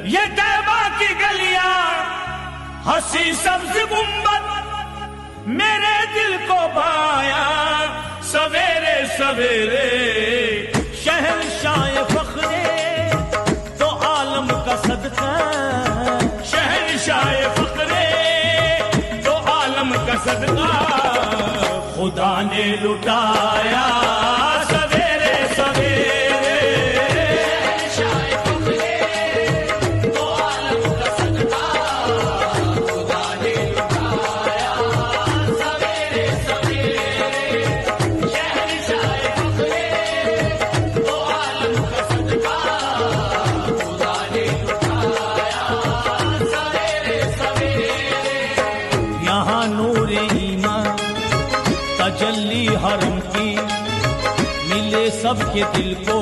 ये तैबा की गलियां हंसी सब्ज गुंबद मेरे दिल को भाया सवेरे सवेरे। शहंशाह फख्रे तो आलम का सदका, शहंशाह फख्रे तो आलम का सदका खुदा ने लुटाया सवेरे सवेरे। शहंशाह फख्रे तो आलम का सदका खुदा ने लुटाया सवेरे सवेरे। शहंशाह फख्रे तो आलम का सदका खुदा ने लुटाया सवेरे सवेरे। यहाँ नूरे ईमान तजल्ली हरम की मिले सबके दिल को